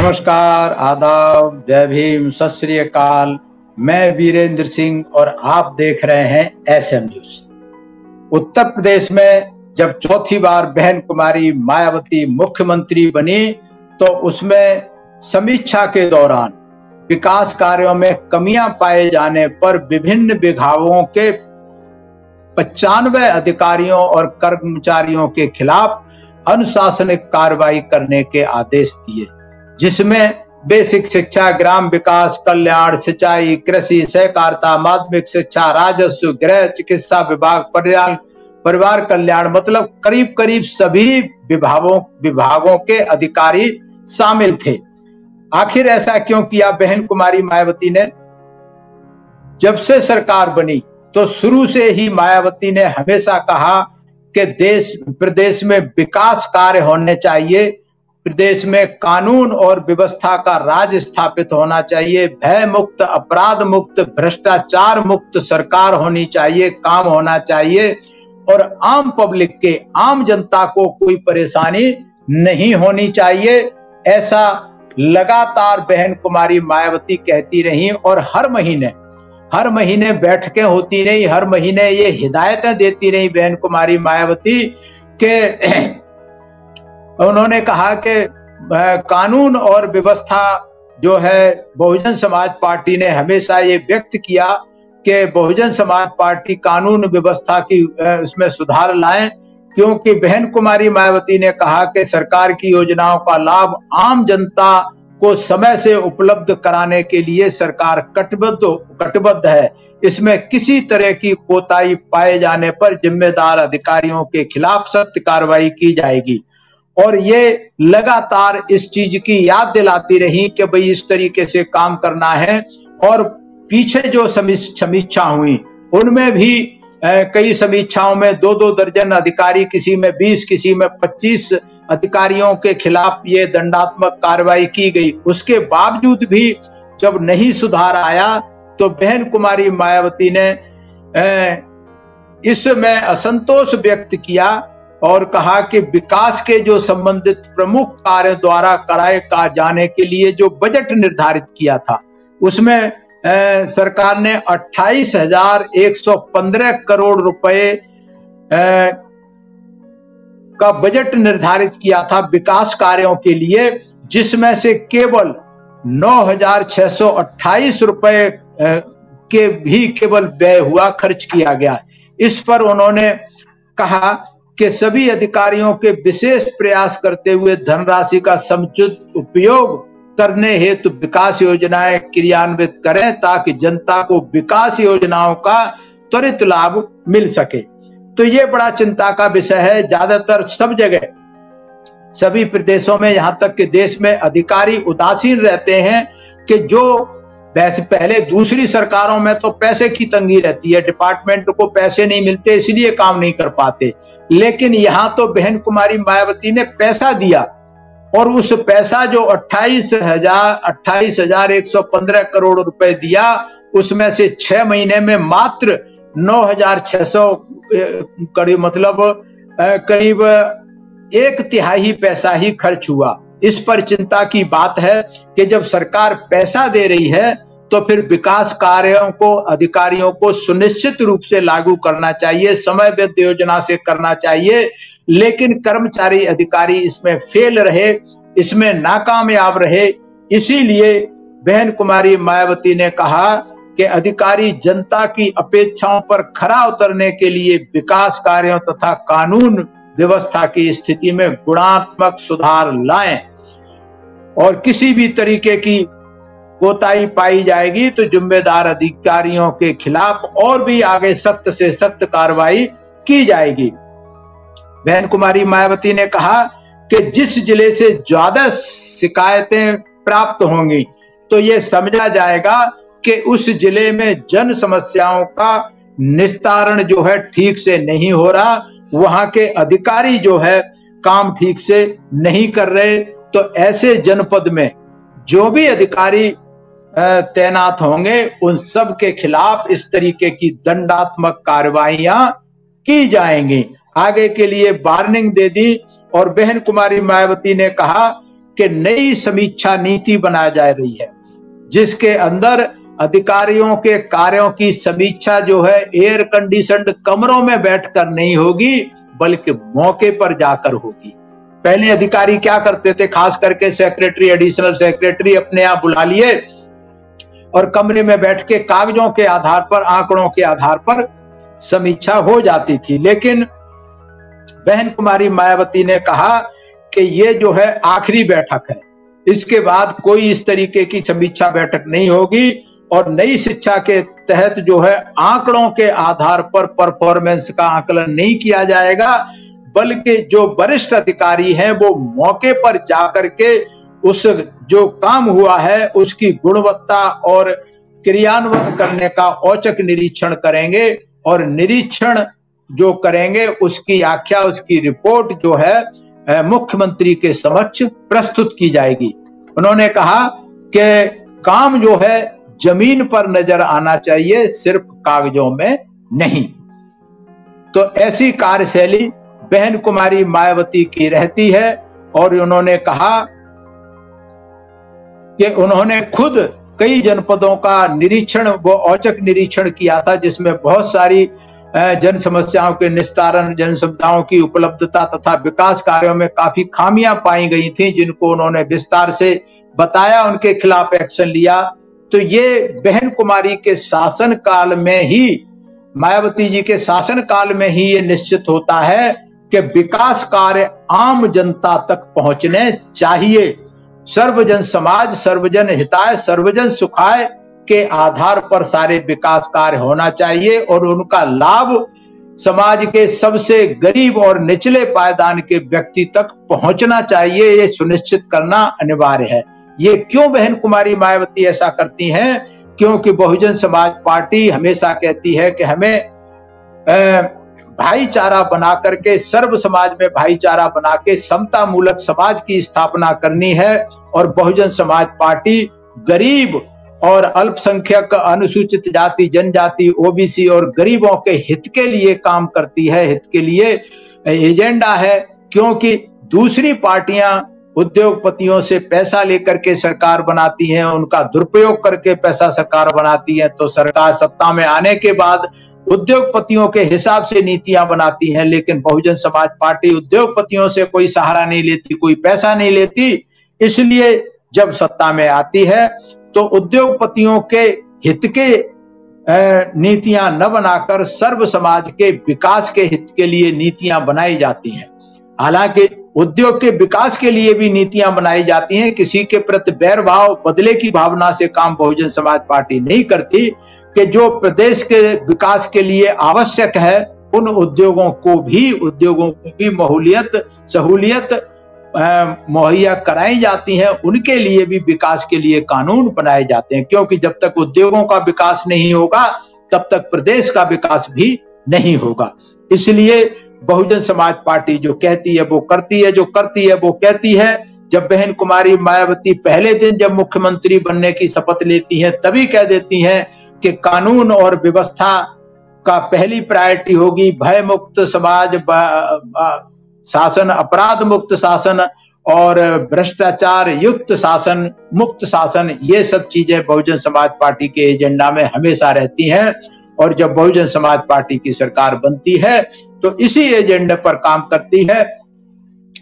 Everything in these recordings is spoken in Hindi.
नमस्कार, आदाब, जय भीम, सत श्री अकाल। मैं वीरेंद्र सिंह और आप देख रहे हैं एसएम न्यूज। उत्तर प्रदेश में जब चौथी बार बहन कुमारी मायावती मुख्यमंत्री बनी तो उसमें समीक्षा के दौरान विकास कार्यों में कमियां पाए जाने पर विभिन्न विभागों के 95 अधिकारियों और कर्मचारियों के खिलाफ अनुशासनिक कार्रवाई करने के आदेश दिए, जिसमें बेसिक शिक्षा, ग्राम विकास, कल्याण, सिंचाई, कृषि, सहकारिता, माध्यमिक शिक्षा, राजस्व, गृह, चिकित्सा विभाग, परिवार कल्याण, मतलब करीब करीब सभी विभागों के अधिकारी शामिल थे। आखिर ऐसा क्यों किया बहन कुमारी मायावती ने? जब से सरकार बनी तो शुरू से ही मायावती ने हमेशा कहा कि देश प्रदेश में विकास कार्य होने चाहिए, प्रदेश में कानून और व्यवस्था का राज स्थापित होना चाहिए, भय मुक्त, अपराध मुक्त, भ्रष्टाचार मुक्त सरकार होनी चाहिए, काम होना चाहिए और आम पब्लिक के, आम जनता को कोई परेशानी नहीं होनी चाहिए। ऐसा लगातार बहन कुमारी मायावती कहती रही और हर महीने बैठकें होती रही, हर महीने ये हिदायतें देती रही बहन कुमारी मायावती के उन्होंने कहा कि कानून और व्यवस्था जो है, बहुजन समाज पार्टी ने हमेशा ये व्यक्त किया कि बहुजन समाज पार्टी कानून व्यवस्था की उसमें सुधार लाएं, क्योंकि बहन कुमारी मायावती ने कहा कि सरकार की योजनाओं का लाभ आम जनता को समय से उपलब्ध कराने के लिए सरकार कटिबद्ध है। इसमें किसी तरह की कोताही पाए जाने पर जिम्मेदार अधिकारियों के खिलाफ सख्त कार्रवाई की जाएगी। और ये लगातार इस चीज की याद दिलाती रही कि भाई इस तरीके से काम करना है। और पीछे जो समीक्षा हुई उनमें भी कई समीक्षाओं में 2-2 दर्जन अधिकारी, किसी में 20, किसी में 25 अधिकारियों के खिलाफ ये दंडात्मक कार्रवाई की गई। उसके बावजूद भी जब नहीं सुधार आया तो बहन कुमारी मायावती ने इसमें असंतोष व्यक्त किया और कहा कि विकास के जो संबंधित प्रमुख कार्य द्वारा कराए जाने के लिए जो बजट निर्धारित किया था उसमें सरकार ने 28,115 करोड़ रुपए का बजट निर्धारित किया था विकास कार्यों के लिए, जिसमें से केवल 9,628 रुपए के भी केवल व्यय हुआ, खर्च किया गया। इस पर उन्होंने कहा कि सभी अधिकारियों के विशेष प्रयास करते हुए धनराशि का समुचित उपयोग करने हेतु विकास योजनाएं क्रियान्वित करें ताकि जनता को विकास योजनाओं का त्वरित लाभ मिल सके। तो ये बड़ा चिंता का विषय है। ज्यादातर सब जगह, सभी प्रदेशों में, यहां तक कि देश में अधिकारी उदासीन रहते हैं कि जो वैसे पहले दूसरी सरकारों में तो पैसे की तंगी रहती है, डिपार्टमेंट को पैसे नहीं मिलते इसलिए काम नहीं कर पाते, लेकिन यहां तो बहन कुमारी मायावती ने पैसा दिया और उस पैसा जो 28,115 करोड़ रुपए दिया उसमें से 6 महीने में मात्र 9,600 करीब, मतलब करीब 1/3 पैसा ही खर्च हुआ। इस पर चिंता की बात है कि जब सरकार पैसा दे रही है तो फिर विकास कार्यों को अधिकारियों को सुनिश्चित रूप से लागू करना चाहिए, समयबद्ध योजना से करना चाहिए, लेकिन कर्मचारी अधिकारी इसमें फेल रहे, इसमें नाकामयाब रहे। इसीलिए बहन कुमारी मायावती ने कहा कि अधिकारी जनता की अपेक्षाओं पर खरा उतरने के लिए विकास कार्यों तथा कानून व्यवस्था की स्थिति में गुणात्मक सुधार लाएं और किसी भी तरीके की कोताही पाई जाएगी तो जिम्मेदार अधिकारियों के खिलाफ और भी आगे सख्त से सख्त कार्रवाई की जाएगी। बहन कुमारी मायावती ने कहा कि जिस जिले से ज्यादा शिकायतें प्राप्त होंगी तो ये समझा जाएगा कि उस जिले में जन समस्याओं का निस्तारण जो है ठीक से नहीं हो रहा, वहां के अधिकारी जो है काम ठीक से नहीं कर रहे। तो ऐसे जनपद में जो भी अधिकारी तैनात होंगे उन सब के खिलाफ इस तरीके की दंडात्मक कार्रवाइयां की जाएंगी। आगे के लिए वार्निंग दे दी और बहन कुमारी मायावती ने कहा कि नई समीक्षा नीति बनाई जा रही है, जिसके अंदर अधिकारियों के कार्यों की समीक्षा जो है एयर कंडीशनड कमरों में बैठकर नहीं होगी, बल्कि मौके पर जाकर होगी। पहले अधिकारी क्या करते थे, खास करके सेक्रेटरी, एडिशनल सेक्रेटरी अपने आप बुला लिए और कमरे में बैठ के कागजों के आधार पर, आंकड़ों के आधार पर समीक्षा हो जाती थी। लेकिन बहन कुमारी मायावती ने कहा कि ये जो है आखिरी बैठक है, इसके बाद कोई इस तरीके की समीक्षा बैठक नहीं होगी और नई शिक्षा के तहत जो है आंकड़ों के आधार पर परफॉर्मेंस का आकलन नहीं किया जाएगा, बल्कि जो वरिष्ठ अधिकारी हैं वो मौके पर जाकर के उस जो काम हुआ है उसकी गुणवत्ता और क्रियान्वयन करने का औचक निरीक्षण करेंगे और निरीक्षण जो करेंगे उसकी व्याख्या, उसकी रिपोर्ट जो है मुख्यमंत्री के समक्ष प्रस्तुत की जाएगी। उन्होंने कहा कि काम जो है जमीन पर नजर आना चाहिए, सिर्फ कागजों में नहीं। तो ऐसी कार्यशैली बहन कुमारी मायावती की रहती है और उन्होंने कहा कि उन्होंने खुद कई जनपदों का निरीक्षण व औचक निरीक्षण किया था, जिसमें बहुत सारी जन समस्याओं के निस्तारण, जन सुविधाओं की उपलब्धता तथा विकास कार्यों में काफी खामियां पाई गई थी, जिनको उन्होंने विस्तार से बताया, उनके खिलाफ एक्शन लिया। तो ये बहन कुमारी के शासन काल में ही, मायावती जी के शासन काल में ही ये निश्चित होता है कि विकास कार्य आम जनता तक पहुंचने चाहिए। सर्वजन समाज, सर्वजन हिताय, सर्वजन सुखाय के आधार पर सारे विकास कार्य होना चाहिए और उनका लाभ समाज के सबसे गरीब और निचले पायदान के व्यक्ति तक पहुंचना चाहिए, ये सुनिश्चित करना अनिवार्य है। ये क्यों बहन कुमारी मायावती ऐसा करती हैं? क्योंकि बहुजन समाज पार्टी हमेशा कहती है कि हमें भाईचारा बना करके, सर्व समाज में भाईचारा बना के समता मूलक समाज की स्थापना करनी है और बहुजन समाज पार्टी गरीब और अल्पसंख्यक, अनुसूचित जाति, जनजाति, ओबीसी और गरीबों के हित के लिए काम करती है, हित के लिए एजेंडा है। क्योंकि दूसरी पार्टियां उद्योगपतियों से पैसा लेकर के सरकार बनाती हैं, उनका दुरुपयोग करके पैसा सरकार बनाती है, तो सरकार सत्ता में आने के बाद उद्योगपतियों के हिसाब से नीतियां बनाती हैं। लेकिन बहुजन समाज पार्टी उद्योगपतियों से कोई सहारा नहीं लेती, कोई पैसा नहीं लेती, इसलिए जब सत्ता में आती है तो उद्योगपतियों के हित के नीतियां न बनाकर सर्व समाज के विकास के हित के लिए नीतियां बनाई जाती हैं। हालांकि उद्योग के विकास के लिए भी नीतियां बनाई जाती हैं, किसी के प्रति बैर भाव, बदले की भावना से काम बहुजन समाज पार्टी नहीं करती कि जो प्रदेश के विकास के लिए आवश्यक है उन उद्योगों को भी सहूलियत मुहैया कराई जाती है, उनके लिए भी विकास के लिए कानून बनाए जाते हैं। क्योंकि जब तक उद्योगों का विकास नहीं होगा तब तक प्रदेश का विकास भी नहीं होगा। इसलिए बहुजन समाज पार्टी जो कहती है वो करती है, जो करती है वो कहती है। जब बहन कुमारी मायावती पहले दिन जब मुख्यमंत्री बनने की शपथ लेती हैं तभी कह देती हैं कि कानून और व्यवस्था का पहली प्रायोरिटी होगी भय मुक्त समाज शासन, अपराध मुक्त शासन और भ्रष्टाचार युक्त शासन, मुक्त शासन। ये सब चीजें बहुजन समाज पार्टी के एजेंडा में हमेशा रहती हैं और जब बहुजन समाज पार्टी की सरकार बनती है तो इसी एजेंडे पर काम करती है।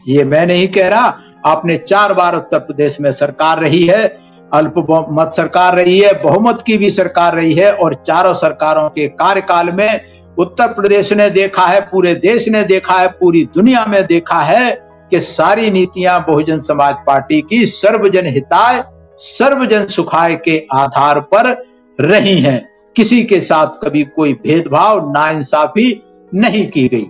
ये मैं नहीं कह रहा, आपने 4 बार उत्तर प्रदेश में सरकार रही है, अल्पमत सरकार रही है, बहुमत की भी सरकार रही है और चारों सरकारों के कार्यकाल में उत्तर प्रदेश ने देखा है, पूरे देश ने देखा है, पूरी दुनिया में देखा है कि सारी नीतियां बहुजन समाज पार्टी की सर्वजन हिताय, सर्वजन सुखाय के आधार पर रही हैं। किसी के साथ कभी कोई भेदभाव, नाइंसाफी नहीं की गई।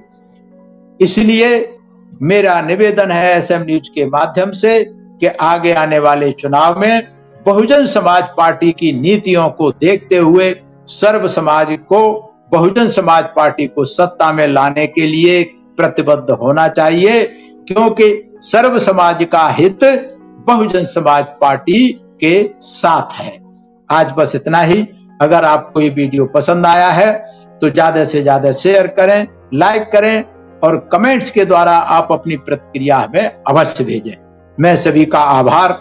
इसलिए मेरा निवेदन है एसएम न्यूज के माध्यम से कि आगे आने वाले चुनाव में बहुजन समाज पार्टी की नीतियों को देखते हुए सर्व समाज को, बहुजन समाज पार्टी को सत्ता में लाने के लिए प्रतिबद्ध होना चाहिए, क्योंकि सर्व समाज का हित बहुजन समाज पार्टी के साथ है। आज बस इतना ही। अगर आपको ये वीडियो पसंद आया है तो ज्यादा से ज्यादा शेयर करें, लाइक करें और कमेंट्स के द्वारा आप अपनी प्रतिक्रिया हमें अवश्य भेजें। मैं सभी का आभार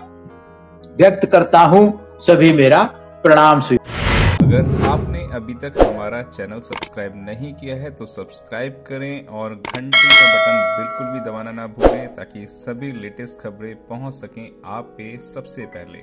व्यक्त करता हूं। सभी मेरा प्रणाम स्वीकार। अगर आपने अभी तक हमारा चैनल सब्सक्राइब नहीं किया है तो सब्सक्राइब करें और घंटी का बटन बिल्कुल भी दबाना ना भूलें ताकि सभी लेटेस्ट खबरें पहुंच सकें आप पे सबसे पहले।